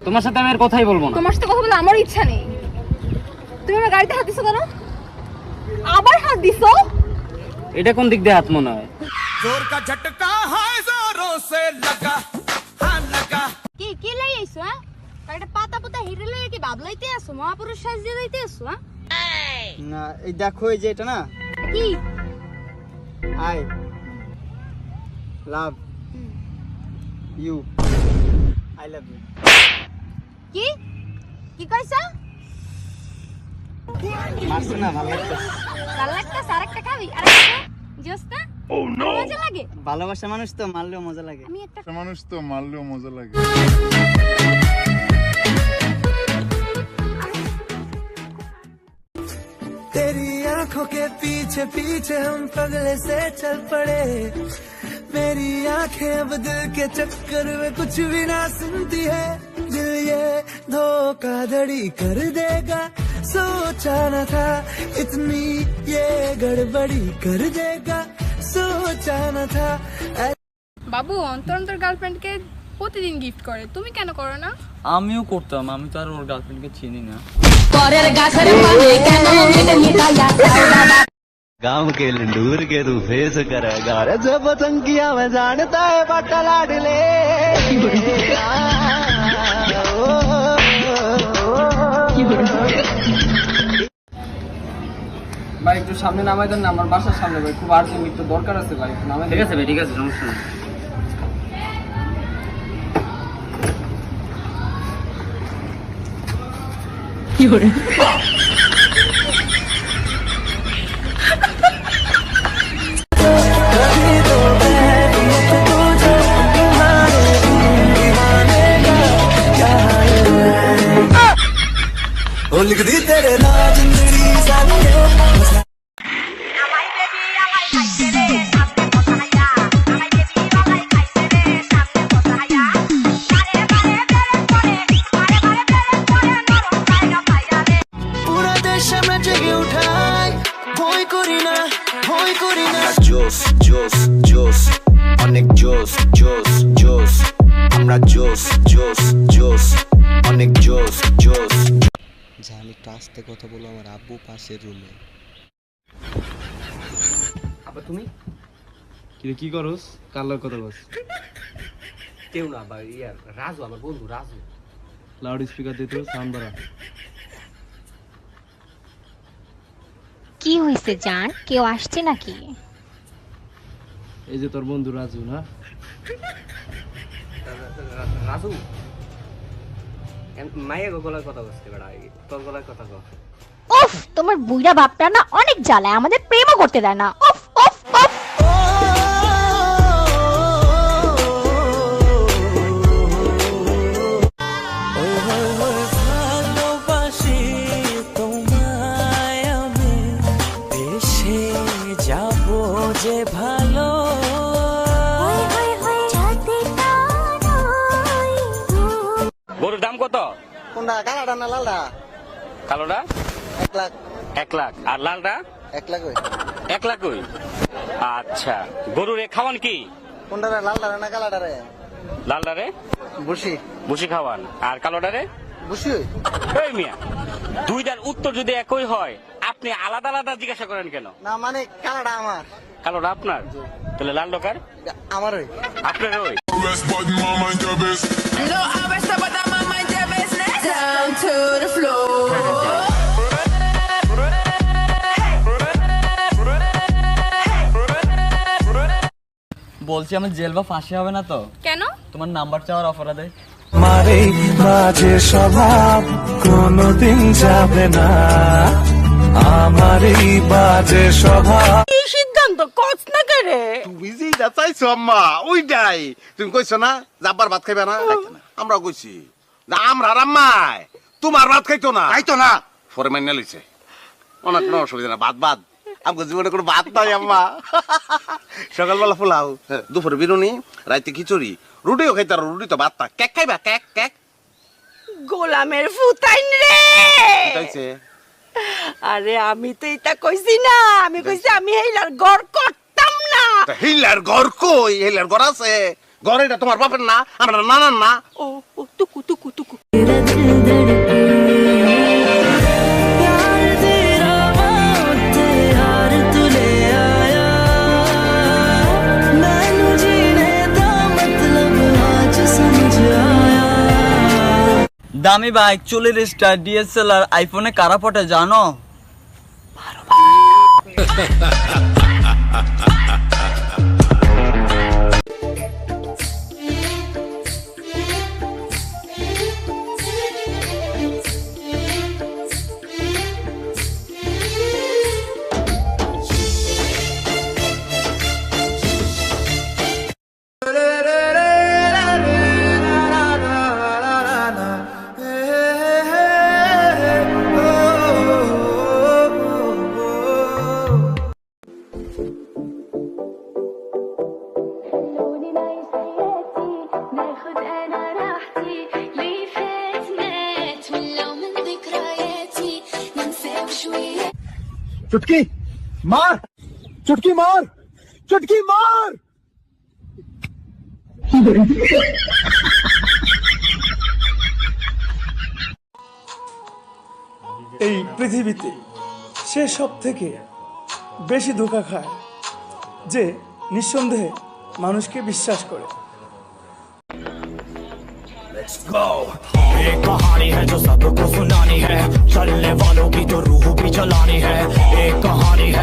তোমার সাথে আমি আর কথাই বলবো না। তোমার সাথে কথা বলে আমার ইচ্ছা নেই। তুমি আমার গাড়িতে হাত দিছো কেন? আবার হাত দিছো? এটা কোন দিক দিয়ে হাত মনে হয়? जोर का झटका है जोरों से लगा हाँ लगा কি কি লাই আইছো হ্যাঁ? গাড়িটা পাতা পাতা হিরে লইয়া কি বাবলাইতে আসো? মহাপুরুষ সাজিয়ে যাইতে আসো হ্যাঁ? না এই দেখো এই যে এটা না কি? I love you I love you কি কি কইছো? মারছো না ভালো লাগছে ভালো লাগতেছে? আরেকটা খাবি? আরেকটা জোস্তা? মজা লাগে? ভালোবাসা মানুষ তো মারলেও মজা লাগে আমি একটা মানুষ তো মারলেও মজা লাগে। तेरी आंखों के पीछे पीछे हम पगले से चल पड़े मेरी आंखें अब दिल के चक्कर में कुछ भी ना सुनती है दिल ये धोखाधड़ी कर देगा सोचा न था इतनी ये गड़बड़ी कर देगा सोचा न था বাবু অন্তর অন্তর গার্লফ্রেন্ডকে প্রতিদিন গিফট করে, তুমি কেন করো না? আমিও করতাম, আমি তো আর ওর গার্লফ্রেন্ডকে চিনি না। गांव के लंडूर के तू फेस करेगा रे जब चंकिया में जानता है बट्टा लाडले ভাই একটু সামনে নামাই দেন না, আমার বাসার সামনে ভাই, খুব আর্জেন্ট একটু দরকার আছে ভাই, একটু নামাই। ঠিক আছে ভাই, ঠিক আছে, সমস্যা নেই। ओ लिख दी तेरे नाम जिंदड़ी सालिए पूरा देश में जगे उठाए होई करी ना जोश जोश जोश अनेक जोश जोश जोश हमरा जोश जोश जोश अनेक जोश जोश জান একটু আস্তে কথা বলো, আমার আব্বু পাশের রুমে। আবার তুমি কি করস? কার লগে কথা বলছ? কেউ না ভাই, ইয়ার রাজু, আমার বন্ধু রাজু। লাউড স্পিকার দিতে সাউন্ড বাড়া। কি হইছে জান, কেউ আসছে নাকি? এই যে তোর বন্ধু রাজু না? রাজু মায়ের গলায় কথা বলছে বেড়া, তোর গলায় কথা কর। উফ, তোমার বুইড়া বাপটা না অনেক জ্বালায়, আমাদের প্রেমও করতে দেয় না। উফ উফ উফ। ভালোবাসি তোমায় আমি বেশে যাব যে ভালো গরুর দাম কত? কোনটা কালাটা না লালটা? কালোটা 1 লাখ 1 লাখ, আর লালটা 1 লাখ ওই 1 লাখ ওই। আচ্ছা, গরুর খাওয়ান কি? কোনটা রে, লালটা না কালাটা রে? লালটারে বুঝি বুসি খাওয়ান, আর কালোটারে বুঝি ওই এই মিয়া, দুইটার উত্তর যদি একই হয় আপনি আলাদা আলাদা জিজ্ঞাসা করেন কেন? না মানে কালাটা আমার, কালোটা আপনার, তাহলে লাল লোকার আমার ওই আপনার ওই। বলছি আমার জেল বা ফাঁসি হবে না তো? কেন? তোমার নাম্বার চাওয়ার অপরাধে। মারে বাজে স্বভাব কোনদিন যাবে না আমার এই বাজে স্বভাব সিদ্ধান্ত কস না করে। তুমি যে যা চাইছো আম্মা ওইটাই তুমি কইছো না যাবার ভাত খাইবে না, আমরা কইছি না আমরা আম্মাই তোমার ভাত খাইতো না পরে মাইনা লইছে অনেক কোনো অসুবিধা না, ভাত ভাত আমার জীবনে কোনো ভাত নাই আম্মা। সকালবেলা পোলাও, দুপুরে বিরুনি, রাইতে খিচুড়ি, রুটিও খাইতার, রুটি তো ভাত না, কেক খাইবা কেক কেক। গোলামের ফুতাইন রে। খাইছে আরে আমি তো এটা কইছি না, আমি কইছি আমি হেইলার ঘর করতাম না। হিলার ঘর কই? হিলার ঘর আছে, ঘর এটা তোমার বাপের না, আমরা নানার না। ও টুকু টুকু টুকু मेरा दिल धड़के प्यार तेरा बहुत यार तू ले आया मैनू जीने दा मतलब आज समझ आया দামি বাইক, চুলের স্টার, ডিএসএলআর, আইফোনে কারা পটে জানো? ناخد انا راحتي لي فات مات ولو من ذكرياتي ننسى شويه चुटकी मार चुटकी मार चुटकी मार এই পৃথিবীতে সে সব থেকে বেশি ধোঁকা খায় যে নিঃসন্দেহে মানুষকে বিশ্বাস করে। एक कहानी है जो सबको सुनानी है चलने वालों की तो रूह भी जलानी है एक कहानी है